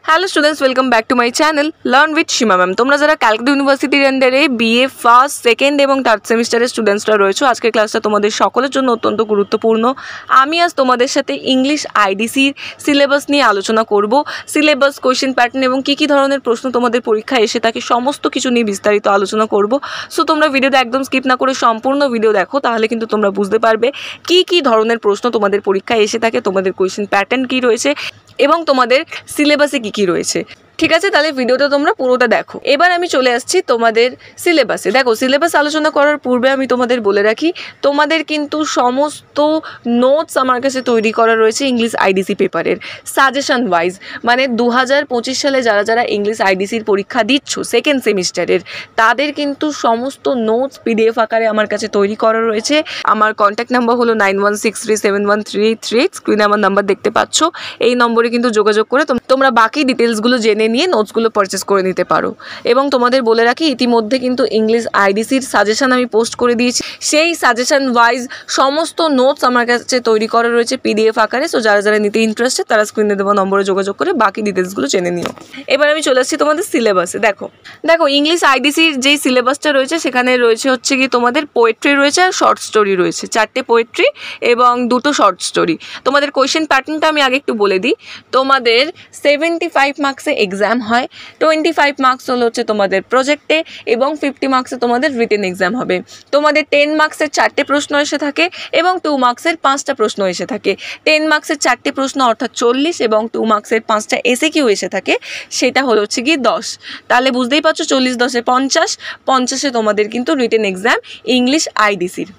Hello students, welcome back to my channel learn with Seema ma'am. তোমরা যারা ক্যালকাটা ইউনিভার্সিটির আন্ডারে বিএ ফার্স্ট, সেকেন্ড এবং থার্ড সেমিস্টারের স্টুডেন্টসরা রয়েছে, আজকের ক্লাসটা তোমাদের সকলের জন্য অত্যন্ত গুরুত্বপূর্ণ। আমি আজ তোমাদের সাথে ইংলিশ আইডিসির সিলেবাস নিয়ে আলোচনা করব। সিলেবাস, কোয়েশ্চেন প্যাটার্ন এবং কী কী ধরনের প্রশ্ন তোমাদের পরীক্ষায় এসে থাকে সমস্ত কিছু নিয়ে বিস্তারিত আলোচনা করব। সো তোমরা ভিডিওটা একদম স্কিপ না করে সম্পূর্ণ ভিডিও দেখো, তাহলে কিন্তু তোমরা বুঝতে পারবে কী কী ধরনের প্রশ্ন তোমাদের পরীক্ষায় এসে থাকে, তোমাদের কোয়েশ্চেন প্যাটার্ন কী রয়েছে এবং তোমাদের সিলেবাসে কী কী রয়েছে। ঠিক আছে, তাহলে ভিডিওটা তোমরা পুরোটা দেখো। এবার আমি চলে আসছি তোমাদের সিলেবাসে। দেখো, সিলেবাস আলোচনা করার পূর্বে আমি তোমাদের বলে রাখি, তোমাদের কিন্তু সমস্ত নোটস আমার কাছে তৈরি করা রয়েছে ইংলিশ আইডিসি পেপারের সাজেশন ওয়াইজ। মানে 2025 সালে যারা যারা ইংলিশ আইডিসির পরীক্ষা দিচ্ছ সেকেন্ড সেমিস্টারের, তাদের কিন্তু সমস্ত নোটস পিডিএফ আকারে আমার কাছে তৈরি করা রয়েছে। আমার কন্ট্যাক্ট নাম্বার হলো 9163713838। স্ক্রিনে আমার নাম্বার দেখতে পাচ্ছ, এই নম্বরে কিন্তু যোগাযোগ করে তোমরা বাকি ডিটেলসগুলো জেনে নিয়ে নোটসগুলো পারচেস করে নিতে পারো। এবং তোমাদের বলে রাখি, ইতিমধ্যে কিন্তু ইংলিশ আইডিসির সাজেশন আমি পোস্ট করে দিয়েছি। সেই সাজেশন ওয়াইজ সমস্ত নোটস আমার কাছে তৈরি করা রয়েছে পিডিএফ আকারে। সো যারা যারা নিতে ইন্টারেস্টেড তারা স্ক্রিনে দেওয়া নম্বরে যোগাযোগ করে বাকি ডিটেলসগুলো জেনে নিও। এবার আমি চলে আসছি তোমাদের সিলেবাসে। দেখো ইংলিশ আইডিসির যেই সিলেবাসটা রয়েছে সেখানে রয়েছে হচ্ছে কি তোমাদের পোয়েট্রি রয়েছে আর শর্ট স্টোরি রয়েছে, 4টে পোয়েট্রি এবং 2টো শর্ট স্টোরি। তোমাদের কোয়েশ্চেন প্যাটার্নটা আমি আগে একটু বলে দিই। তোমাদের 75 মার্কসে এক্সাম হয়, 25 মার্কস হচ্ছে তোমাদের প্রজেক্টে এবং 50 মার্কসে তোমাদের রিটেন এক্সাম হবে। তোমাদের 10 মার্কসের 4টে প্রশ্ন এসে থাকে এবং 2 মার্কসের 5টা প্রশ্ন এসে থাকে। 10 মার্কসের 4টে প্রশ্ন অর্থাৎ 40 এবং 2 মার্কসের 5টা এসএকিউ এসে থাকে, সেটা হচ্ছে কি 10। তাহলে বুঝতেই পারছো, 40 10 50 তোমাদের কিন্তু রিটেন এক্সাম ইংলিশ আইডিসির।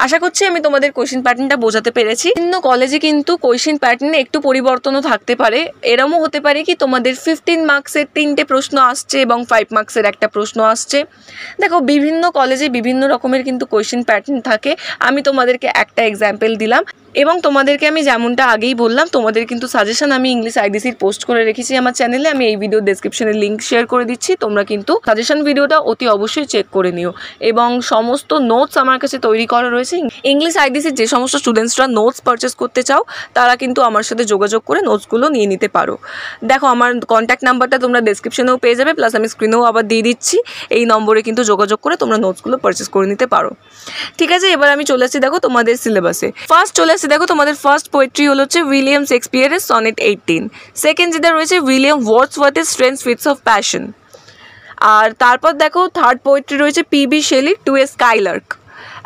আশা করছি আমি তোমাদের কোয়েশ্চেন প্যাটার্নটা বোঝাতে পেরেছি। বিভিন্ন কলেজে কিন্তু কোয়েশ্চেন প্যাটার্নে একটু পরিবর্তনও থাকতে পারে। এরমও হতে পারে কি তোমাদের 15 মার্কসের 3টে প্রশ্ন আসছে এবং 5 মার্কসের একটা প্রশ্ন আসছে। দেখো, বিভিন্ন কলেজে বিভিন্ন রকমের কিন্তু কোয়েশ্চেন প্যাটার্ন থাকে। আমি তোমাদেরকে একটা এক্সাম্পল দিলাম এবং তোমাদেরকে আমি যেমনটা আগেই বললাম, তোমাদের কিন্তু সাজেশন আমি ইংলিশ আইডিসির পোস্ট করে রেখেছি আমার চ্যানেলে। আমি এই ভিডিও ডেসক্রিপশনে লিঙ্ক শেয়ার করে দিচ্ছি, তোমরা কিন্তু সাজেশন ভিডিওটা অতি অবশ্যই চেক করে নিও। এবং সমস্ত নোটস আমার কাছে তৈরি করা রয়েছে। ইংলিশ আইডিসির যে সমস্ত স্টুডেন্টসরা নোটস পারচেস করতে চাও তারা কিন্তু আমার সাথে যোগাযোগ করে নোটসগুলো নিয়ে নিতে পারো। দেখো, আমার কন্ট্যাক্ট নাম্বারটা তোমরা ডেসক্রিপশনেও পেয়ে যাবে, প্লাস আমি স্ক্রিনেও আবার দিয়ে দিচ্ছি। এই নম্বরে কিন্তু যোগাযোগ করে তোমরা নোটসগুলো পারচেস করে নিতে পারো। ঠিক আছে, এবার আমি চলে আসছি দেখো তোমাদের সিলেবাসে। ফার্স্ট চলে আসছি, দেখো তোমাদের ফার্স্ট পোয়েট্রি হচ্ছে উইলিয়াম শেক্সপিয়ারের সনেট 18। সেকেন্ড যেটা রয়েছে উইলিয়াম ওয়ার্ডসওয়ার্থের স্ট্রেংথস ফিটস অফ প্যাশন। আর তারপর দেখো থার্ড পোয়েট্রি রয়েছে পিবি শেলির to a skylark.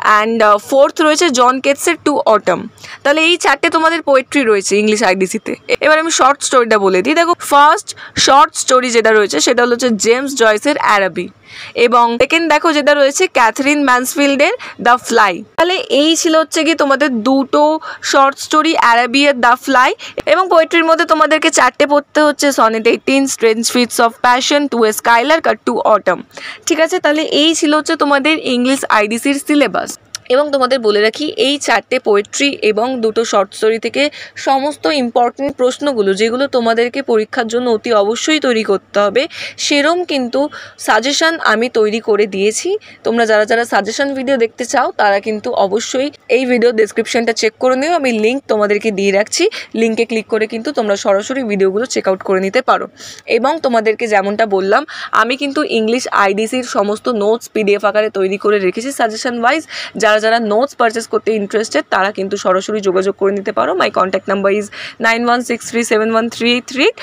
And fourth রয়েছে জন কেটসের টু অটম। তাহলে এই 4টে তোমাদের পোয়েট্রি রয়েছে ইংলিশ আইডিসিতে। এবার আমি শর্ট স্টোরিটা বলে দিই। দেখো, ফার্স্ট শর্ট স্টোরি যেটা রয়েছে সেটা হচ্ছে জেমস জয়েসের অ্যারাবি এবং সেকেন্ড দেখো যেটা রয়েছে ক্যাথরিন ম্যানসফিল্ডের দ্য ফ্লাই। তাহলে এই ছিল হচ্ছে কি তোমাদের 2টো শর্ট স্টোরি, অ্যারাবি এর দ্য ফ্লাই। এবং পোয়েট্রির মধ্যে তোমাদেরকে 4টে পড়তে হচ্ছে sonnet 18, strange fits of passion, to a skylark আর টু অটম। ঠিক আছে, তাহলে এই ছিল হচ্ছে তোমাদের ইংলিশ আইডিসির সিলেবাস। এবং তোমাদের বলে রাখি, এই 4টে পোয়েট্রি এবং 2টো শর্ট স্টোরি থেকে সমস্ত ইম্পর্টেন্ট প্রশ্নগুলো যেগুলো তোমাদেরকে পরীক্ষার জন্য অতি অবশ্যই তৈরি করতে হবে, সেরম কিন্তু সাজেশন আমি তৈরি করে দিয়েছি। তোমরা যারা যারা সাজেশন ভিডিও দেখতে চাও তারা কিন্তু অবশ্যই এই ভিডিও ডেসক্রিপশনটা চেক করে নিও। আমি লিঙ্ক তোমাদেরকে দিয়ে রাখছি, লিঙ্কে ক্লিক করে কিন্তু তোমরা সরাসরি ভিডিওগুলো চেক আউট করে নিতে পারো। এবং তোমাদেরকে যেমনটা বললাম, আমি কিন্তু ইংলিশ আইডিসির সমস্ত নোটস পিডিএফ আকারে তৈরি করে রেখেছি সাজেশন ওয়াইজ। যারা যারা নোটস পারচেস করতে ইন্টারেস্টেড তারা কিন্তু সরাসরি যোগাযোগ করে নিতে পারো। মাই কন্ট্যাক্ট নাম্বার ইজ 9163713838।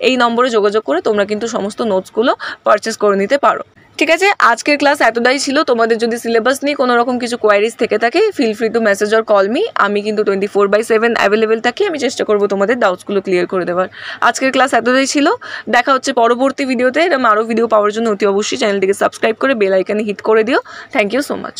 এই নম্বরে যোগাযোগ করে তোমরা কিন্তু সমস্ত নোটসগুলো পারচেস করে নিতে পারো। ঠিক আছে, আজকের ক্লাস এতটাই ছিল। তোমাদের যদি সিলেবাস নিয়ে কোনো রকম কিছু কোয়ারিজ থেকে থাকে, feel free to message or call me. আমি কিন্তু 24/7 অ্যাভেলেবেল থাকি। আমি চেষ্টা করবো তোমাদের ডাউটসগুলো ক্লিয়ার করে দেওয়ার। আজকের ক্লাস এতটাই ছিল, দেখা হচ্ছে পরবর্তী ভিডিওতে। এরকম আরও ভিডিও পাওয়ার জন্য অতি অবশ্যই চ্যানেলটিকে সাবস্ক্রাইব করে বেল আইকনে হিট করে দিও। Thank you so much.